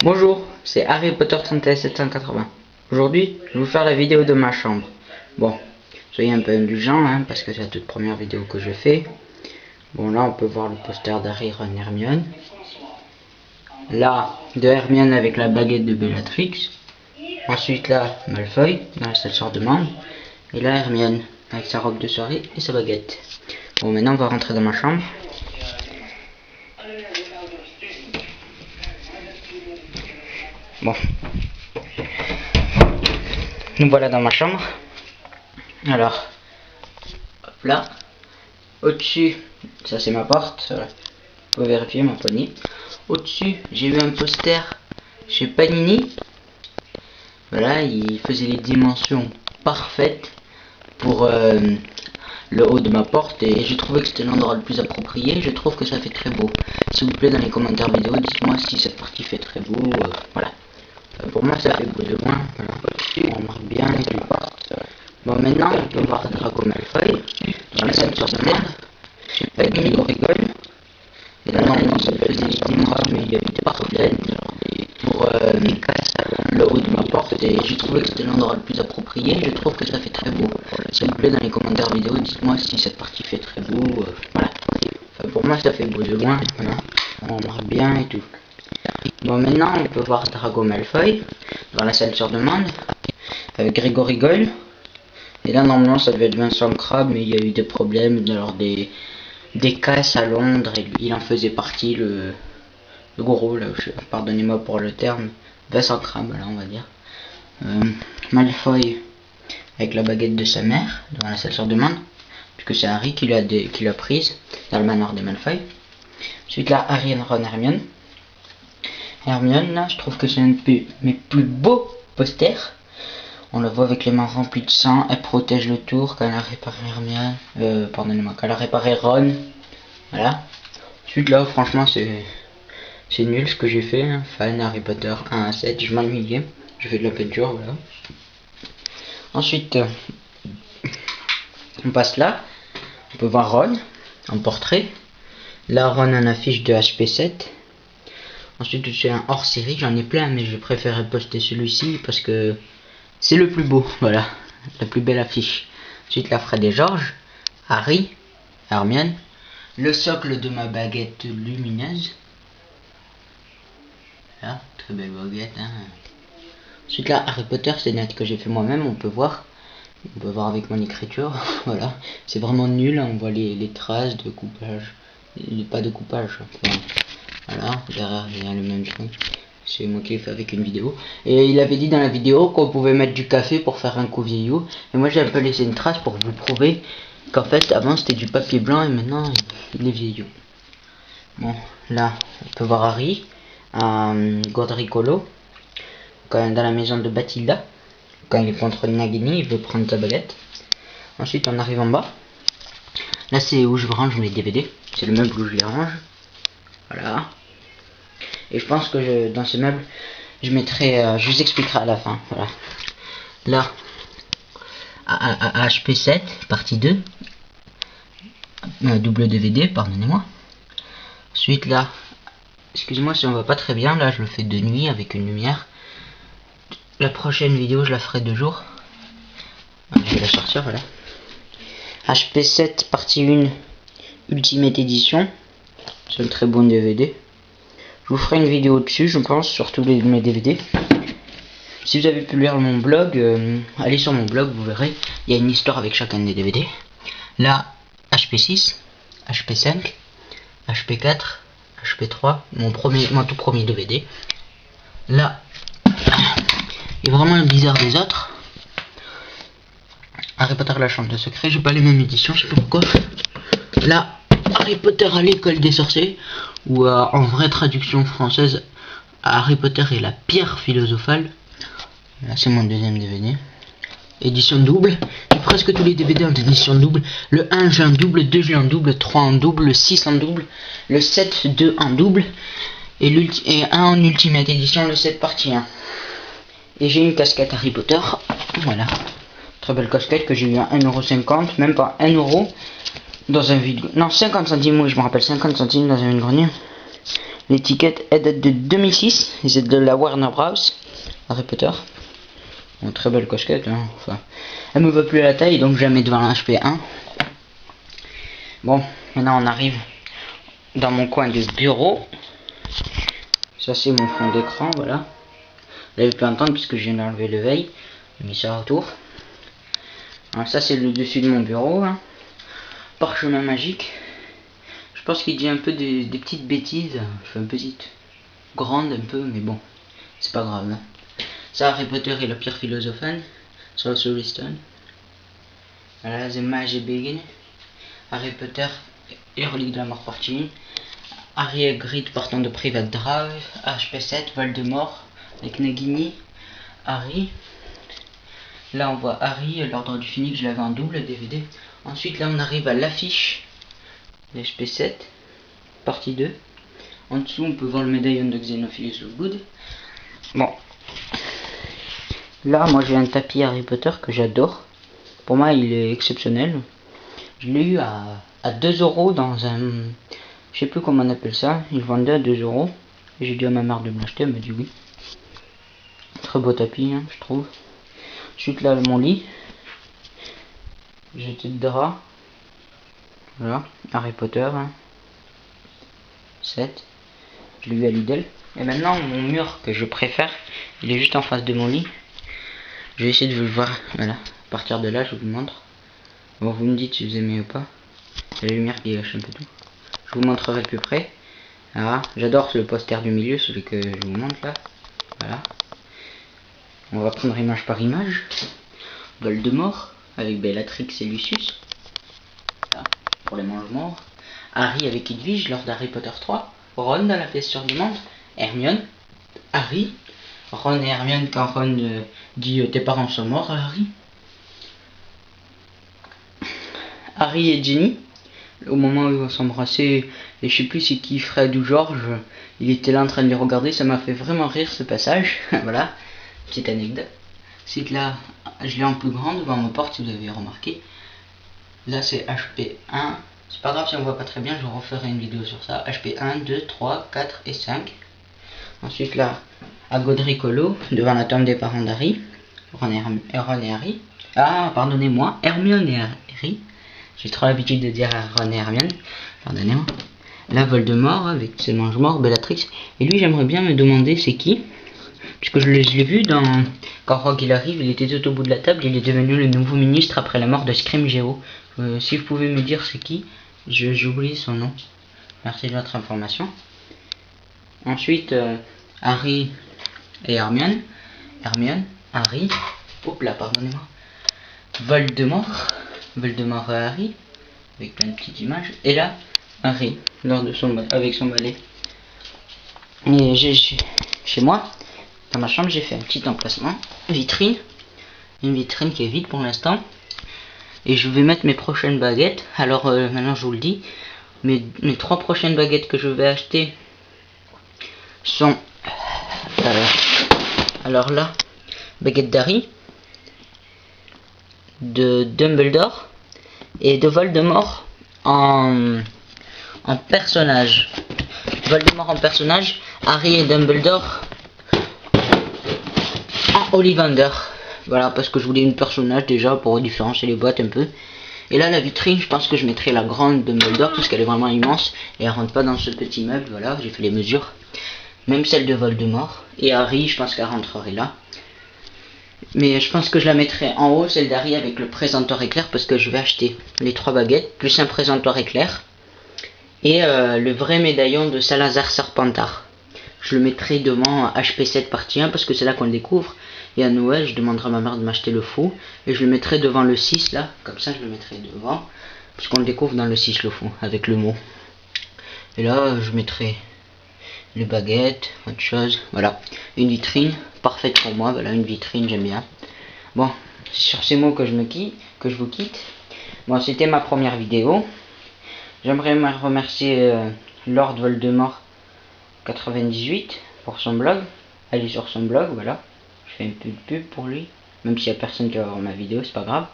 Bonjour, c'est Harry Potter 37780. Aujourd'hui, je vais vous faire la vidéo de ma chambre. Bon, soyez un peu indulgents, hein, parce que c'est la toute première vidéo que je fais. Bon, là, on peut voir le poster d'Harry, Ron et Hermione. Là, de Hermione avec la baguette de Bellatrix. Ensuite, là, Malfoy, dans la salle sort de membre. Et là, Hermione, avec sa robe de soirée et sa baguette. Bon, maintenant, on va rentrer dans ma chambre. Bon. Nous voilà dans ma chambre. Alors, hop là. Au-dessus, ça c'est ma porte. Vous pouvez vérifier ma poignée. Au-dessus, j'ai vu un poster chez Panini. Voilà, il faisait les dimensions parfaites pour le haut de ma porte. Et j'ai trouvé que c'était l'endroit le plus approprié. Je trouve que ça fait très beau. S'il vous plaît, dans les commentaires vidéo, dites-moi si cette partie fait très beau. Voilà. Pour moi, ça fait beau de loin. Voilà. On remarque bien les portes. Bon, maintenant, on peut voir Draco Malfoy dans la salle sur sa merde. Panini rigole. Et là, normalement, ça faisait des mois, mais il y avait des problèmes pour le haut de ma porte. Et j'ai trouvé que c'était l'endroit le plus approprié. Je trouve que ça fait très beau. S'il vous plaît, dans les commentaires vidéo, dites-moi si cette partie fait très beau. Voilà. Enfin, pour moi, ça fait beau de loin. Voilà. On remarque bien et tout. Bon, maintenant, on peut voir Draco Malfoy dans la salle sur demande avec Grégory Goyle. Et là, normalement, ça devait être Vincent Crabbe, mais il y a eu des problèmes lors des casses à Londres, et il en faisait partie, le gros, là, pardonnez-moi pour le terme, Vincent Crabbe, là, on va dire. Malfoy avec la baguette de sa mère dans la salle sur demande, puisque c'est Harry qui l'a prise dans le manoir des Malfoy. Ensuite, là, Harry, Ron, Hermione. Hermione, là, je trouve que c'est un de mes plus beaux posters. On la voit avec les mains remplies de sang, elle protège le tour quand elle a réparé Hermione, pardonnez-moi, quand elle a réparé Ron. Voilà. Ensuite là, franchement, c'est nul ce que j'ai fait, hein. Fan Harry Potter 1 à 7, je m'ennuyais. J'ai fait de la peinture, voilà. Ensuite, on passe là. On peut voir Ron en portrait. Là, Ron en affiche de HP7. Ensuite, c'est un hors série, j'en ai plein, mais je préférais poster celui-ci parce que c'est le plus beau, voilà, la plus belle affiche. Ensuite, la Fred et George, Harry, Hermione, le socle de ma baguette lumineuse. Là, très belle baguette, hein. Ensuite, là, Harry Potter, c'est net que j'ai fait moi-même, on peut voir. On peut voir avec mon écriture, voilà. C'est vraiment nul, hein. On voit les traces de coupage. Pas de coupage, enfin, voilà, derrière, il y a le même truc. C'est moi qui l'ai fait avec une vidéo. Et il avait dit dans la vidéo qu'on pouvait mettre du café pour faire un coup vieillot. Et moi j'ai un peu laissé une trace pour vous prouver qu'en fait avant c'était du papier blanc et maintenant il est vieillot. Bon, là on peut voir Harry à Godricolo dans la maison de Bathilda. Quand il est contre Nagini, il veut prendre sa baguette. Ensuite on arrive en bas. Là c'est où je range mes DVD. C'est le meuble où je les range. Voilà. Et je pense que dans ce meuble, je mettrai, je vous expliquerai à la fin. Voilà. Là, à HP7, partie 2, double DVD, pardonnez-moi. Ensuite là, excusez-moi si on va pas très bien, là je le fais de nuit avec une lumière. La prochaine vidéo, je la ferai de jour. Je vais la sortir, voilà. HP7, partie 1, Ultimate Edition. C'est un très bon DVD. Je vous ferai une vidéo dessus, je pense, sur tous mes DVD. Si vous avez pu lire mon blog, allez sur mon blog, vous verrez. Il y a une histoire avec chacun des DVD. Là, HP6, HP5, HP4, HP3, mon tout premier DVD. Là, il est vraiment bizarre des autres. Harry Potter la chambre de secret, j'ai pas les mêmes éditions, je sais pas pourquoi. Là, Harry Potter à l'école des sorciers, ou en vraie traduction française, Harry Potter et la pierre philosophale. Là c'est mon deuxième DVD. Édition double. Et presque tous les DVD en édition double. Le 1 j'ai en double, le 2 j'ai en double, le 3 en double, le 6 en double, le 7 2 en double. Et 1 en Ultimate Edition, le 7 partie 1. Et j'ai une casquette Harry Potter. Voilà. Très belle casquette que j'ai eu à 1,50€, même pas 1€. Dans un vide, non, 50 centimes, oui, je me rappelle, 50 centimes dans un vide-grenier. L'étiquette elle date de 2006, c'est de la Warner Bros. Harry Potter. Bon, très belle casquette, hein. Enfin, elle me va plus à la taille, donc jamais devant la HP1. Bon, maintenant on arrive dans mon coin de bureau. Ça c'est mon fond d'écran, voilà. Vous avez pu entendre puisque je viens d'enlever le veille. J'ai mis ça autour. Alors ça c'est le dessus de mon bureau, hein. Parchemin magique. Je pense qu'il dit un peu des petites bêtises. Enfin petite, grande un peu, mais bon, c'est pas grave, hein. Ça, Harry Potter et la pierre philosophale. Sorcery Stone. Voilà, The Magic Begin. Harry Potter et relique de la mort partie. Harry et Hagrid partant de Private Drive. HP7, Voldemort avec Nagini. Harry. Là on voit Harry, l'ordre du Phénix, je l'avais en double DVD. Ensuite là on arrive à l'affiche HP7, partie 2. En dessous on peut voir le médaillon de Xenophilus Lookgood. Bon. Là moi j'ai un tapis Harry Potter que j'adore. Pour moi il est exceptionnel. Je l'ai eu à 2 € dans un... Je sais plus comment on appelle ça. Il vendait à 2 €. J'ai dit à ma mère de me l'acheter, elle m'a dit oui. Très beau tapis, hein, je trouve. Ensuite là mon lit. J'ai de drap. Voilà, Harry Potter, hein. 7. Je l'ai eu à Lidl. Et maintenant mon mur que je préfère, il est juste en face de mon lit. Je vais essayer de vous le voir. Voilà, à partir de là je vous le montre. Bon, vous me dites si vous aimez ou pas. La lumière qui gâche un peu tout. Je vous montrerai de plus près. Ah, j'adore le poster du milieu, celui que je vous montre là. Voilà. On va prendre image par image. Voldemort avec Bellatrix et Lucius. Voilà, pour les mange-morts. Harry avec Edwige lors d'Harry Potter 3. Ron dans la pièce sur du monde. Hermione. Harry. Ron et Hermione quand Ron dit tes parents sont morts à Harry. Harry et Ginny. Au moment où ils vont s'embrasser, et je sais plus c'est qui, Fred ou George, il était là en train de les regarder, ça m'a fait vraiment rire ce passage. Voilà, petite anecdote. Ensuite là, je l'ai en plus grande devant ma porte si vous avez remarqué. Là c'est HP1, c'est pas grave si on voit pas très bien, je referai une vidéo sur ça. HP1, 2, 3, 4 et 5. Ensuite là, à Godricolo, devant la tombe des parents d'Harry, Ron et Harry. Ah, pardonnez-moi, Hermione et Harry. J'ai trop l'habitude de dire à Ron et Hermione. Pardonnez-moi. Là, Voldemort avec ses mange-morts, Bellatrix. Et lui, j'aimerais bien me demander c'est qui. Puisque je l'ai vu dans... Quand Rogue il arrive, il était tout au bout de la table. Il est devenu le nouveau ministre après la mort de Scrimgeour. Si vous pouvez me dire c'est qui. J'ai oublié son nom. Merci de votre information. Ensuite, Harry et Hermione. Hermione, Harry. Hop là, pardonnez-moi. Voldemort et Harry, avec plein de petites images. Et là, Harry, lors de avec son balai. Et chez moi, dans ma chambre, j'ai fait un petit emplacement. Vitrine. Une vitrine qui est vide pour l'instant. Et je vais mettre mes prochaines baguettes. Alors maintenant, je vous le dis. Mes 3 prochaines baguettes que je vais acheter sont... alors là, baguette d'Harry, de Dumbledore et de Voldemort en personnage. Voldemort en personnage, Harry et Dumbledore en Ollivander. Voilà, parce que je voulais une personnage déjà pour différencier les boîtes un peu. Et là la vitrine, je pense que je mettrai la grande Dumbledore parce qu'elle est vraiment immense et elle rentre pas dans ce petit meuble. Voilà, j'ai fait les mesures. Même celle de Voldemort. Et Harry, je pense qu'elle rentrerait là. Mais je pense que je la mettrai en haut, celle d'Harry avec le présentoir éclair, parce que je vais acheter les 3 baguettes, plus un présentoir éclair. Et le vrai médaillon de Salazar Serpentard. Je le mettrai devant HP7 partie 1, parce que c'est là qu'on le découvre. Et à Noël, je demanderai à ma mère de m'acheter le faux. Et je le mettrai devant le 6 là, comme ça je le mettrai devant. Puisqu'on le découvre dans le 6 le faux, avec le mot. Et là, je mettrai les baguettes, autre chose, voilà, une vitrine parfaite pour moi, voilà, une vitrine, j'aime bien. Bon, c'est sur ces mots que je vous quitte. Bon, c'était ma première vidéo. J'aimerais remercier Lord Voldemort 98 pour son blog. Allez sur son blog, voilà, je fais un peu de pub pour lui, même s'il n'y a personne qui va voir ma vidéo, c'est pas grave.